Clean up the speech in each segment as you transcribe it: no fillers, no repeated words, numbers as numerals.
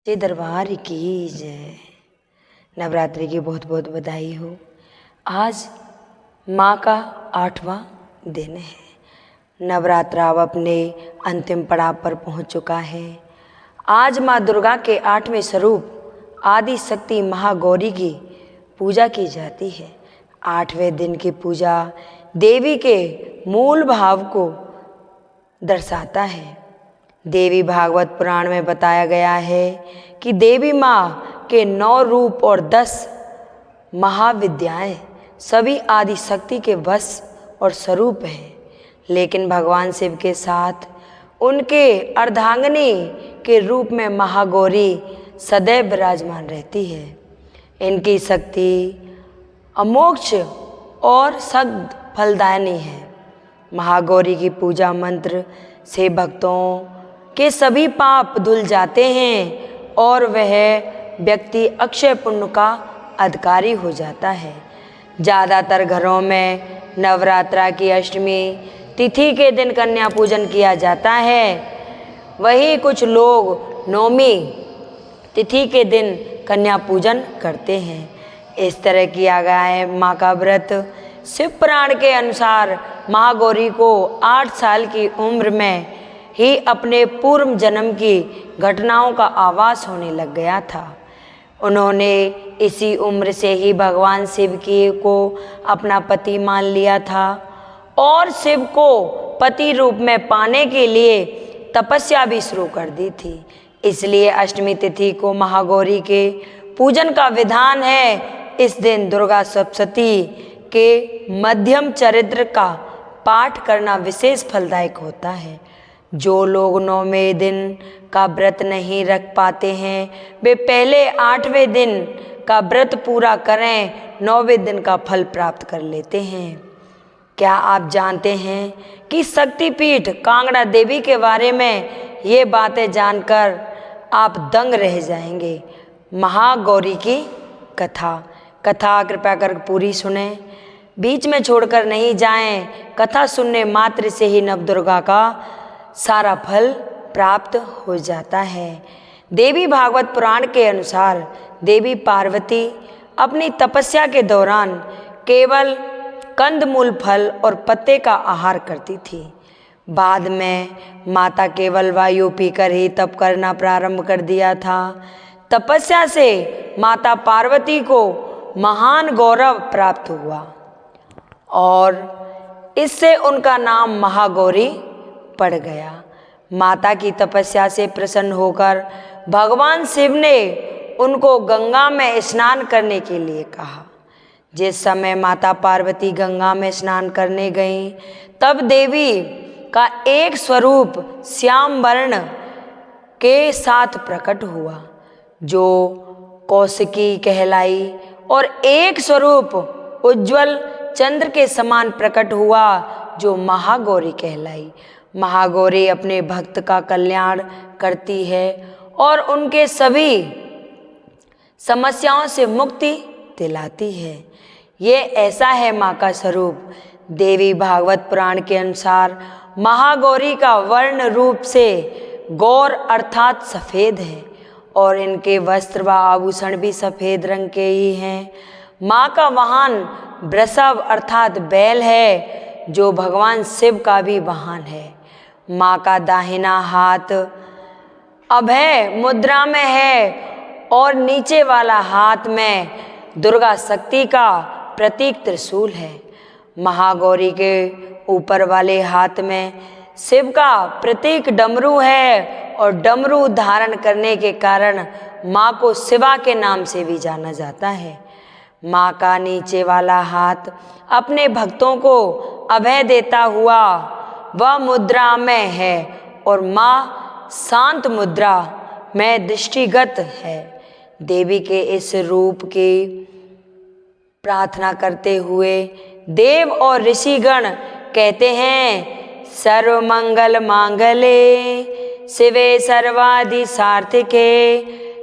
सच्चे दरबार की जय। नवरात्रि की बहुत बहुत बधाई हो। आज माँ का 8वां दिन है। नवरात्र अब अपने अंतिम पड़ाव पर पहुँच चुका है। आज माँ दुर्गा के 8वें स्वरूप आदि शक्ति महागौरी की पूजा की जाती है। 8वें दिन की पूजा देवी के मूल भाव को दर्शाता है। देवी भागवत पुराण में बताया गया है कि देवी माँ के 9 रूप और 10 महाविद्याएं सभी आदि शक्ति के वश और स्वरूप हैं, लेकिन भगवान शिव के साथ उनके अर्धांगिनी के रूप में महागौरी सदैव विराजमान रहती है। इनकी शक्ति अमोक्ष और सद फलदायिनी है। महागौरी की पूजा मंत्र से भक्तों के सभी पाप धुल जाते हैं और वह व्यक्ति अक्षय पुण्य का अधिकारी हो जाता है। ज़्यादातर घरों में नवरात्रा की अष्टमी तिथि के दिन कन्या पूजन किया जाता है। वहीं कुछ लोग नवमी तिथि के दिन कन्या पूजन करते हैं। इस तरह किया गया है। माँ का व्रत शिव पुराण के अनुसार महागौरी को 8 साल की उम्र में ही अपने पूर्व जन्म की घटनाओं का आभास होने लग गया था। उन्होंने इसी उम्र से ही भगवान शिव को अपना पति मान लिया था और शिव को पति रूप में पाने के लिए तपस्या भी शुरू कर दी थी। इसलिए अष्टमी तिथि को महागौरी के पूजन का विधान है। इस दिन दुर्गा सप्तशती के मध्यम चरित्र का पाठ करना विशेष फलदायक होता है। जो लोग 9वें दिन का व्रत नहीं रख पाते हैं वे पहले 8वें दिन का व्रत पूरा करें, 9वें दिन का फल प्राप्त कर लेते हैं। क्या आप जानते हैं कि शक्तिपीठ कांगड़ा देवी के बारे में ये बातें जानकर आप दंग रह जाएंगे। महागौरी की कथा कृपया कर पूरी सुने, बीच में छोड़कर नहीं जाएं। कथा सुनने मात्र से ही नवदुर्गा का सारा फल प्राप्त हो जाता है। देवी भागवत पुराण के अनुसार देवी पार्वती अपनी तपस्या के दौरान केवल कंदमूल फल और पत्ते का आहार करती थी। बाद में माता केवल वायु पीकर ही तप करना प्रारंभ कर दिया था। तपस्या से माता पार्वती को महान गौरव प्राप्त हुआ और इससे उनका नाम महागौरी पड़ गया। माता की तपस्या से प्रसन्न होकर भगवान शिव ने उनको गंगा में स्नान करने के लिए कहा। जिस समय माता पार्वती गंगा में स्नान करने गईं, तब देवी का एक स्वरूप श्याम वर्ण के साथ प्रकट हुआ, जो कौशिकी कहलाई, और एक स्वरूप उज्ज्वल चंद्र के समान प्रकट हुआ, जो महागौरी कहलाई। महागौरी अपने भक्त का कल्याण करती है और उनके सभी समस्याओं से मुक्ति दिलाती है। ये ऐसा है माँ का स्वरूप। देवी भागवत पुराण के अनुसार महागौरी का वर्ण रूप से गौर अर्थात सफ़ेद है और इनके वस्त्र व आभूषण भी सफ़ेद रंग के ही हैं। माँ का वाहन वृषभ अर्थात बैल है, जो भगवान शिव का भी वाहन है। माँ का दाहिना हाथ अभय मुद्रा में है और नीचे वाला हाथ में दुर्गा शक्ति का प्रतीक त्रिशूल है। महागौरी के ऊपर वाले हाथ में शिव का प्रतीक डमरू है और डमरू धारण करने के कारण माँ को शिवा के नाम से भी जाना जाता है। माँ का नीचे वाला हाथ अपने भक्तों को अभय देता हुआ वह मुद्रा में है और माँ शांत मुद्रा में दृष्टिगत है। देवी के इस रूप की प्रार्थना करते हुए देव और ऋषिगण कहते हैं, सर्वमंगल मांगले शिवे सर्वादि सार्थिके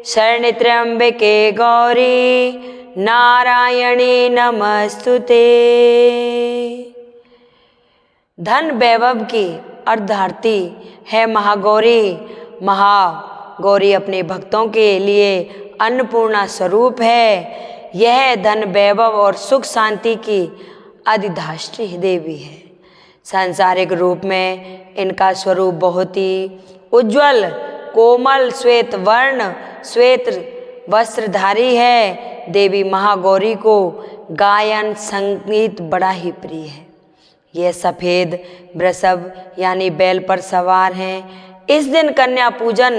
शरण्ये त्र्यंबके गौरी नारायणी नमस्तुते। धन वैभव की अर्धार्थी है महागौरी। गौरी अपने भक्तों के लिए अन्नपूर्णा स्वरूप है। यह धन वैभव और सुख शांति की अधिष्ठात्री देवी है। सांसारिक रूप में इनका स्वरूप बहुत ही उज्ज्वल, कोमल, श्वेत वर्ण, श्वेत वस्त्रधारी है। देवी महागौरी को गायन संगीत बड़ा ही प्रिय है। यह सफ़ेद वृषभ यानी बैल पर सवार हैं। इस दिन कन्या पूजन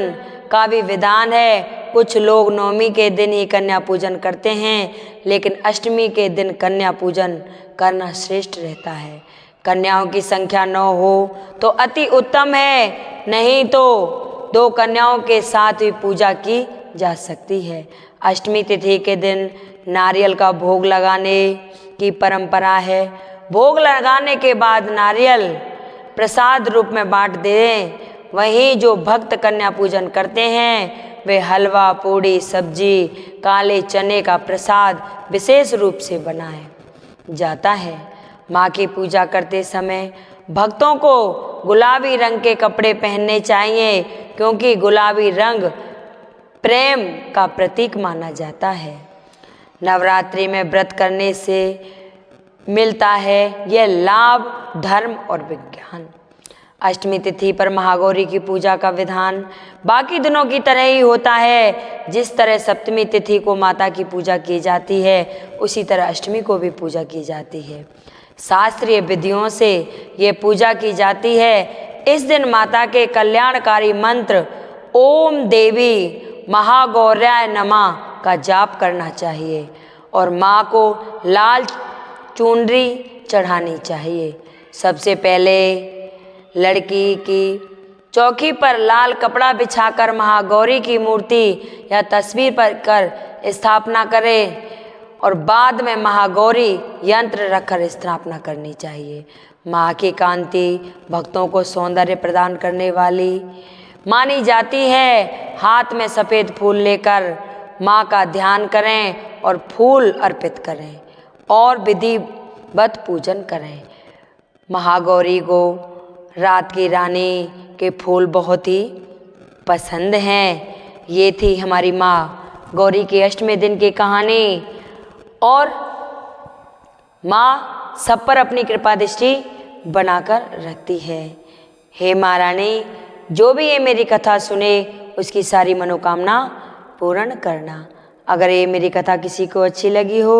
का भी विधान है। कुछ लोग नवमी के दिन ही कन्या पूजन करते हैं, लेकिन अष्टमी के दिन कन्या पूजन करना श्रेष्ठ रहता है। कन्याओं की संख्या 9 हो तो अति उत्तम है, नहीं तो 2 कन्याओं के साथ भी पूजा की जा सकती है। अष्टमी तिथि के दिन नारियल का भोग लगाने की परंपरा है। भोग लगाने के बाद नारियल प्रसाद रूप में बांट दें। वहीं जो भक्त कन्या पूजन करते हैं वे हलवा, पूड़ी, सब्जी, काले चने का प्रसाद विशेष रूप से बनाए जाता है। माँ की पूजा करते समय भक्तों को गुलाबी रंग के कपड़े पहनने चाहिए, क्योंकि गुलाबी रंग प्रेम का प्रतीक माना जाता है। नवरात्रि में व्रत करने से मिलता है यह लाभ, धर्म और विज्ञान। अष्टमी तिथि पर महागौरी की पूजा का विधान बाकी दिनों की तरह ही होता है। जिस तरह सप्तमी तिथि को माता की पूजा की जाती है, उसी तरह अष्टमी को भी पूजा की जाती है। शास्त्रीय विधियों से ये पूजा की जाती है। इस दिन माता के कल्याणकारी मंत्र ओम देवी महागौर्याय नमः का जाप करना चाहिए और माँ को लाल चुनरी चढ़ानी चाहिए। सबसे पहले लड़की की चौकी पर लाल कपड़ा बिछाकर महागौरी की मूर्ति या तस्वीर पर कर स्थापना करें और बाद में महागौरी यंत्र रखकर स्थापना करनी चाहिए। माँ की कांति भक्तों को सौंदर्य प्रदान करने वाली मानी जाती है। हाथ में सफ़ेद फूल लेकर माँ का ध्यान करें और फूल अर्पित करें और विधिवत पूजन करें। महागौरी को रात की रानी के फूल बहुत ही पसंद हैं। ये थी हमारी माँ गौरी की अष्टमी दिन की कहानी। और माँ सब पर अपनी कृपा दृष्टि बनाकर रखती है। हे महारानी, जो भी ये मेरी कथा सुने उसकी सारी मनोकामना पूर्ण करना। अगर ये मेरी कथा किसी को अच्छी लगी हो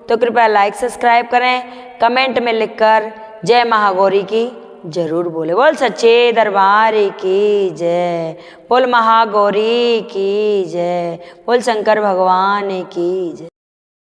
तो कृपया लाइक, सब्सक्राइब करें। कमेंट में लिखकर जय महागौरी की जरूर बोले। बोल सच्चे दरबार की जय, बोल महागौरी की जय, बोल शंकर भगवान की जय।